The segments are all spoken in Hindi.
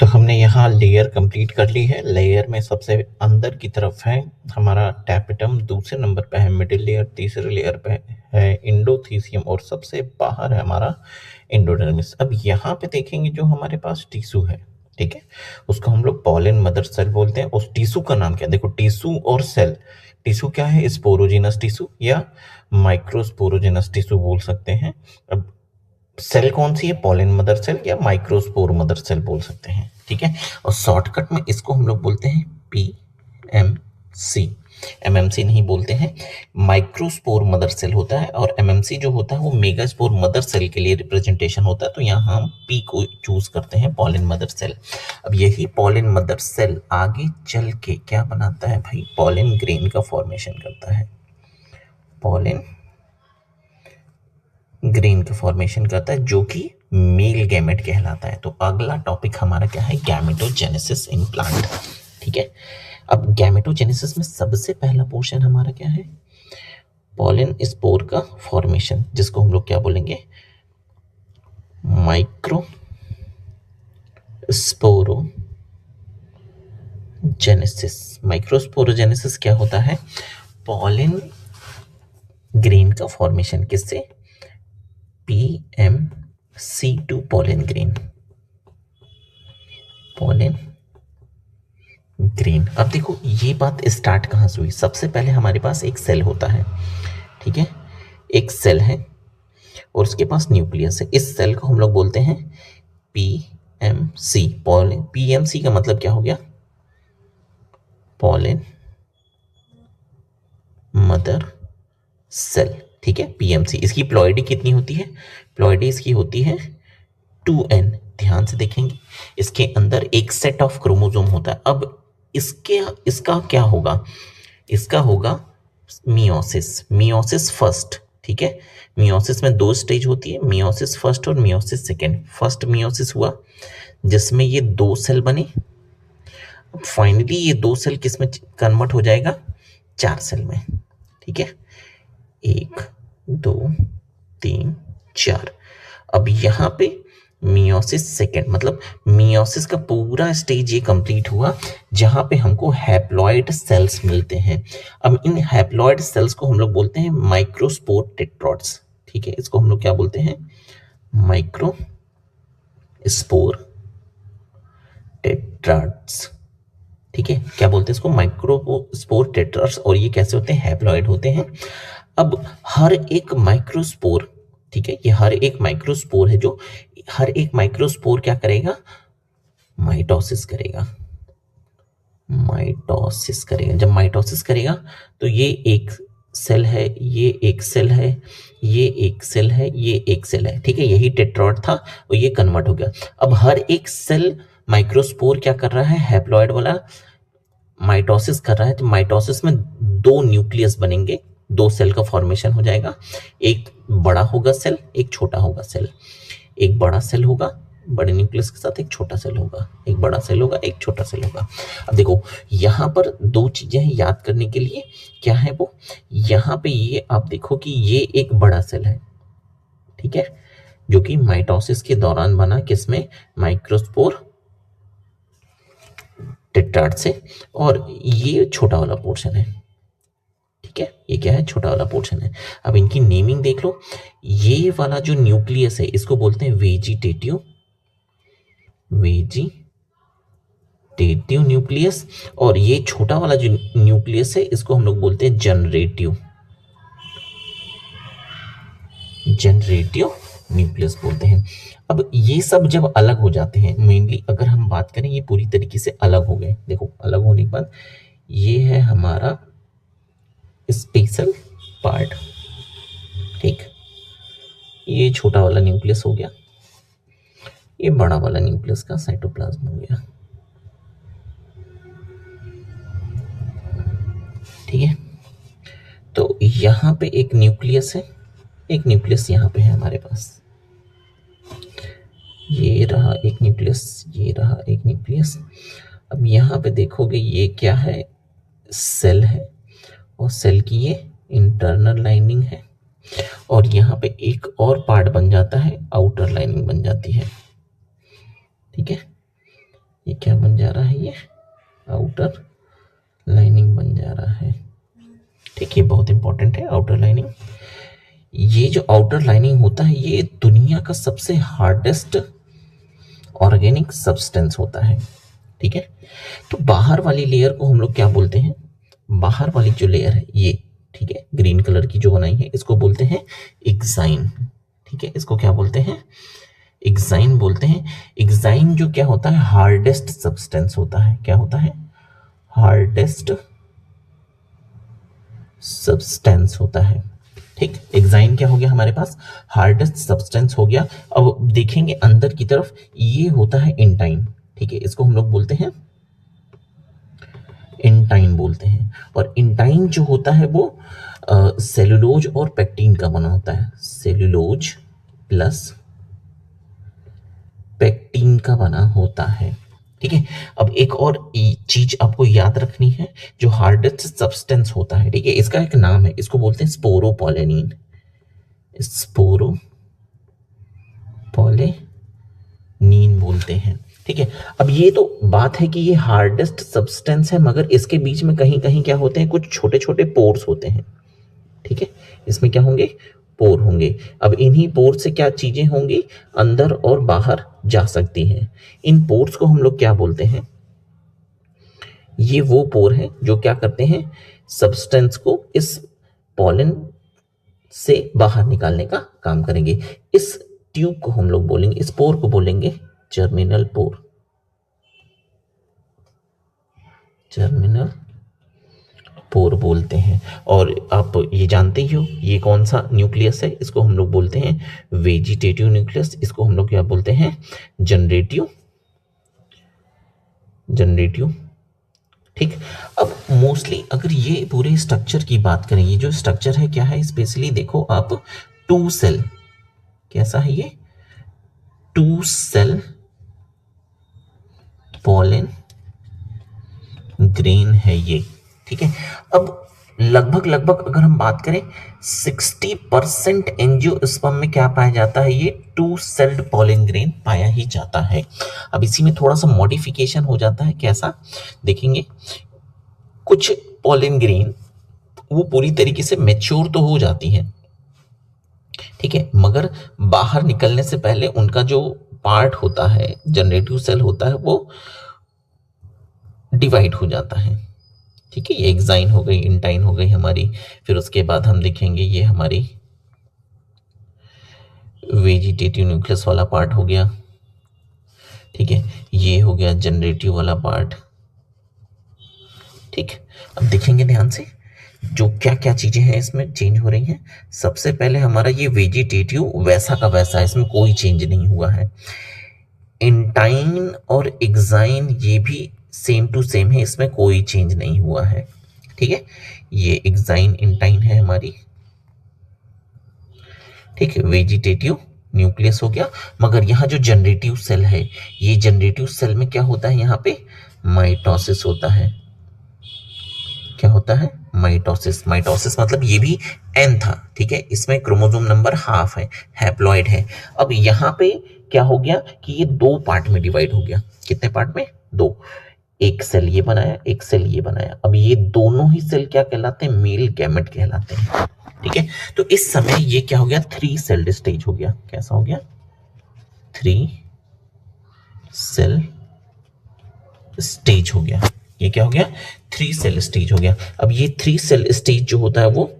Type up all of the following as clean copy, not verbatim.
तो हमने यहाँ लेयर कंप्लीट कर ली है। लेयर में सबसे अंदर की तरफ है हमारा टैपेटम, दूसरे नंबर पे है मिडिल लेयर, तीसरे लेयर पे है इंडोथीसियम और सबसे बाहर है हमारा एंडोडर्मिस। अब यहाँ पे देखेंगे जो हमारे पास टिश्यू है, ठीक है, उसको हम लोग पॉलन मदर सेल बोलते हैं। उस टिश्यू का नाम क्या है? देखो टिश्यू और सेल, टिश्यू क्या है? स्पोरोजिनस टिश्यू या माइक्रोस्पोरोजिनस टिश्यू बोल सकते हैं। अब सेल कौन सी है? पॉलन मदर सेल या माइक्रोस्पोर मदर सेल बोल सकते हैं, ठीक है। और शॉर्टकट में इसको हम लोग बोलते हैं PMC। MMC नहीं बोलते हैं। माइक्रोस्पोर मदर सेल होता है और MMC जो होता है वो मेगास्पोर मदर सेल के लिए रिप्रेजेंटेशन होता है। तो यहाँ हम P को चूज करते हैं, पॉलन मदर सेल। अब यही पॉलन मदर सेल आगे चल के क्या बनाता है भाई? पॉलन ग्रेन का फॉर्मेशन करता है। पॉलन ग्रेन का फॉर्मेशन करता है जो कि मेल गैमेट कहलाता है। तो अगला टॉपिक हमारा क्या है? गैमेटोजेनेसिस इन प्लांट, ठीक है। अब गैमेटोजेनेसिस में सबसे पहला पोर्शन हमारा क्या है? पॉलन स्पोर का फॉर्मेशन, जिसको हम लोग क्या बोलेंगे? Micro sporogenesis. माइक्रोस्पोरोजेनेसिस क्या होता है? पॉलन ग्रेन का फॉर्मेशन किससे? PMC2 pollen grain, pollen grain. अब देखो ये बात स्टार्ट कहाँ से हुई? सबसे पहले हमारे पास एक सेल होता है, ठीक है, एक सेल है और उसके पास न्यूक्लियस है। इस सेल को हम लोग बोलते हैं PMC, पॉलन। PMC का मतलब क्या हो गया? पॉलन मदर सेल, ठीक है, PMC। इसकी प्लॉइडी कितनी होती है? प्लॉइडी इसकी होती है 2n। ध्यान से देखेंगे इसके अंदर एक सेट ऑफ क्रोमोसोम होता है। अब इसका क्या होगा? इसका होगा मियोसिस। मियोसिस फर्स्ट, ठीक है। मियोसिस में दो स्टेज होती है, मियोसिस फर्स्ट और मियोसिस सेकेंड। फर्स्ट मियोसिस हुआ जिसमें ये दो सेल बने। फाइनली ये दो सेल किस में कन्वर्ट हो जाएगा? 4 सेल में, ठीक है। 1 2 3 4। अब यहाँ पे मियोसिस सेकेंड, मतलब मियोसिस का पूरा स्टेज ये कंप्लीट हुआ जहां पे हमको हैप्लॉइड सेल्स मिलते हैं। अब इन हैप्लॉइड सेल्स को हम लोग बोलते हैं माइक्रोस्पोर टेट्रॉड्स, ठीक है। इसको हम लोग क्या बोलते हैं? माइक्रोस्पोर टेट्राड्स, ठीक है। क्या बोलते हैं इसको? माइक्रोस्पोर टेट्राड्स। और ये कैसे होते हैं? हैप्लॉइड होते हैं। अब हर एक माइक्रोस्पोर, ठीक है, ये हर एक माइक्रोस्पोर है जो हर एक माइक्रोस्पोर क्या करेगा? माइटोसिस करेगा। माइटोसिस करेगा। जब माइटोसिस करेगा तो ये एक सेल है, ये एक सेल है, ये एक सेल है, ये एक सेल है, ठीक है। यही टेट्रॉड था और ये कन्वर्ट हो गया। अब हर एक सेल माइक्रोस्पोर क्या कर रहा है? हैप्लॉइड वाला माइटोसिस कर रहा है। तो माइटोसिस में दो न्यूक्लियस बनेंगे, दो सेल का फॉर्मेशन हो जाएगा। एक बड़ा होगा सेल, एक छोटा होगा सेल। एक बड़ा सेल होगा बड़े न्यूक्लियस के साथ, एक छोटा सेल होगा, एक बड़ा सेल होगा, एक छोटा सेल होगा। अब देखो यहाँ पर दो चीजें हैं याद करने के लिए। क्या है वो? यहाँ पे ये आप देखो कि ये एक बड़ा सेल है, ठीक है, जो कि माइटोसिस के दौरान बना, किसमें? माइक्रोस्पोर टेट्राड से। और ये छोटा वाला पोर्शन है, ठीक है, ये क्या है? छोटा वाला पोर्शन है। अब इनकी नेमिंग देख लो। ये वाला जो न्यूक्लियस है इसको बोलते हैं वेजिटेटिव न्यूक्लियस। और ये छोटा वाला जो न्यूक्लियस है इसको हम लोग बोलते हैं जनरेटिव न्यूक्लियस बोलते हैं। अब ये सब जब अलग हो जाते हैं, मेनली अगर हम बात करें, ये पूरी तरीके से अलग हो गए। देखो अलग होने के बाद ये है हमारा स्पेशल पार्ट, ठीक। ये छोटा वाला न्यूक्लियस हो गया, ये बड़ा वाला न्यूक्लियस का साइटोप्लाज्म हो गया, ठीक है। तो यहाँ पे एक न्यूक्लियस है, एक न्यूक्लियस यहाँ पे है हमारे पास। ये रहा एक न्यूक्लियस, ये रहा एक न्यूक्लियस। अब यहाँ पे देखोगे ये क्या है? सेल है, और सेल की ये इंटरनल लाइनिंग है। और यहाँ पे एक और पार्ट बन जाता है, आउटर लाइनिंग बन जाती है, ठीक है। क्या बन जा रहा है, ये आउटर लाइनिंग बन जा रहा है। ठीक है, बहुत इंपॉर्टेंट है आउटर लाइनिंग। ये जो आउटर लाइनिंग होता है ये दुनिया का सबसे हार्डेस्ट ऑर्गेनिक सब्सटेंस होता है। ठीक है, तो बाहर वाली लेयर को हम लोग क्या बोलते हैं, बाहर वाली जो लेयर है ये, ठीक है, ग्रीन कलर की जो बनाई है इसको बोलते हैं एक्साइन। ठीक है, इसको क्या बोलते हैं, एक्साइन बोलते हैं। एक्साइन जो क्या होता है, हार्डेस्ट सब्सटेंस होता है। क्या होता है, हार्डेस्ट सब्सटेंस होता है। ठीक, एक्साइन क्या हो गया हमारे पास, हार्डेस्ट सब्सटेंस हो गया। अब देखेंगे अंदर की तरफ, ये होता है इंटाइन। ठीक है, इसको हम लोग बोलते हैं इंटाइन बोलते हैं। और इंटाइन जो होता है वो सेलुलोज और पेक्टिन का बना होता है। सेलुलोज प्लस पेक्टिन का बना होता है। ठीक है, अब एक और चीज आपको याद रखनी है, जो हार्डेस्ट सब्सटेंस होता है, ठीक है, इसका एक नाम है, इसको बोलते हैं स्पोरोपोलेनिन। स्पोरोपोलेनिन बोलते हैं। ठीक है, अब ये तो बात है कि ये हार्डेस्ट सब्सटेंस है, मगर इसके बीच में कहीं कहीं क्या होते हैं, कुछ छोटे छोटे पोर्स होते हैं। ठीक है, इसमें क्या होंगे, पोर होंगे। अब इन्हीं पोर से क्या चीजें होंगी, अंदर और बाहर जा सकती हैं। इन पोर्स को हम लोग क्या बोलते हैं, ये वो पोर हैं जो क्या करते हैं, सब्सटेंस को इस पॉलन से बाहर निकालने का काम करेंगे। इस ट्यूब को हम लोग बोलेंगे, इस पोर को बोलेंगे जर्मिनल पोर। जर्मिनल पोर बोलते हैं। और आप ये जानते ही हो ये कौन सा न्यूक्लियस है, इसको हम लोग बोलते हैं वेजिटेटिव न्यूक्लियस। इसको हम लोग क्या बोलते हैं, जनरेटिव। ठीक, अब मोस्टली अगर ये पूरे स्ट्रक्चर की बात करें, ये जो स्ट्रक्चर है क्या है, स्पेशली देखो आप, 2 सेल, कैसा है ये, 2 सेल पॉलन ग्रेन है ये। ठीक है, अब लगभग अगर हम बात करें 60% एंजियोस्पर्म में क्या पाया जाता है, ये 2 सेल्ड पॉलन ग्रेन पाया ही जाता है। अब इसी में थोड़ा सा मॉडिफिकेशन हो जाता है, कैसा देखेंगे, कुछ पॉलन ग्रेन वो पूरी तरीके से मैच्योर तो हो जाती हैं, ठीक है, मगर बाहर निकलने से पहले उनका जो पार्ट होता है, जनरेटिव सेल होता है, वो डिवाइड हो जाता है। ठीक है, ये एक्साइन हो गई, इंटाइन हो गई हमारी। फिर उसके बाद हम देखेंगे ये हमारी वेजिटेटिव न्यूक्लियस वाला पार्ट हो गया। ठीक है, ये हो गया जनरेटिव वाला पार्ट। ठीक, अब देखेंगे ध्यान से जो क्या क्या चीजें हैं इसमें चेंज हो रही हैं। सबसे पहले हमारा ये वेजिटेटिव वैसा का वैसा है, इसमें कोई चेंज नहीं हुआ है। इंटाइन और एक्साइन ये भी सेम टू सेम है, इसमें कोई चेंज नहीं हुआ है। ठीक है, ये एक्साइन इंटाइन है हमारी। ठीक है, वेजिटेटिव न्यूक्लियस हो गया। मगर यहाँ जो जनरेटिव सेल है, ये जनरेटिव सेल में क्या होता है, यहाँ पे माइटोसिस होता है। क्या होता है, माइटोसिस। माइटोसिस मतलब ये भी एन था। ठीक है, इसमें क्रोमोसोम नंबर हाफ है, हैप्लॉइड है। अब यहाँ पे क्या हो गया कि ये 2 पार्ट में डिवाइड हो गया। कितने पार्ट में, 2। एक सेल ये बनाया, एक सेल ये बनाया। अब ये दोनों ही सेल क्या कहलाते हैं, मेल गैमेट कहलाते हैं। ठीक है, तो इस समय ये क्या हो गया, 3 सेल्ड स्टेज हो गया। कैसा हो गया, 3 सेल स्टेज हो गया। ये क्या हो गया, 3 सेल स्टेज हो गया। अब ये 3 सेल स्टेज जो होता है वो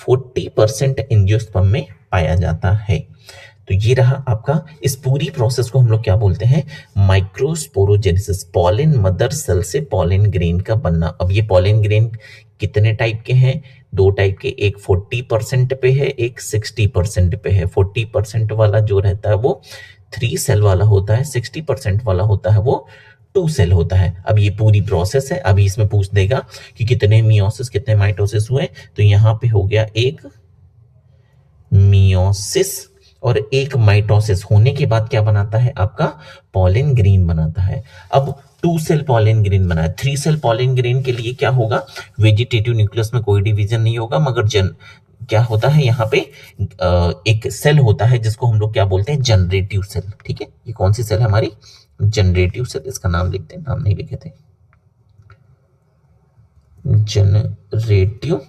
40% एंजियोस्पर्म में पाया जाता है। तो ये रहा आपका, इस पूरी प्रोसेस को हम लोग क्या बोलते हैं, माइक्रोस्पोरोजेनेसिस। पॉलन मदर सेल से पॉलन ग्रेन का बनना। अब ये पॉलन ग्रेन कितने टाइप के हैं, 2 टाइप के, एक 40% पे है, एक 60% पे है। 40% वाला जो रहता है वो 3 सेल वाला होता है, 60% वाला होता है वो 2 सेल होता है। अब ये पूरी प्रोसेस है। अभी इसमें पूछ देगा कि कितने मियोसिस कितने माइटोसिस हुए, तो यहाँ पे हो गया एक मियोसिस और एक माइटोसिस होने के बाद क्या बनाता है आपका, पॉलन ग्रेन बनाता है। अब 2 सेल पॉलन ग्रेन बना है। 3 सेल पॉलन ग्रेन के लिए क्या होगा, वेजिटेटिव न्यूक्लियस में कोई डिवीजन नहीं होगा, मगर क्या होता है यहाँ पे, एक सेल होता है जिसको हम लोग क्या बोलते हैं, जनरेटिव सेल। ठीक है, ये कौन सी सेल है हमारी, जनरेटिव सेल। इसका नाम लिखते हैं, नाम नहीं लिखे थे, जनरेटिव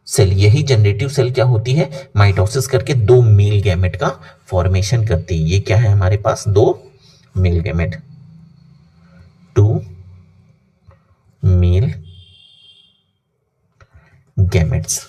सेल। यही जनरेटिव सेल क्या होती है, माइटोसिस करके दो मेल गैमेट का फॉर्मेशन करती है। ये क्या है हमारे पास, दो male gamete, two male gametes.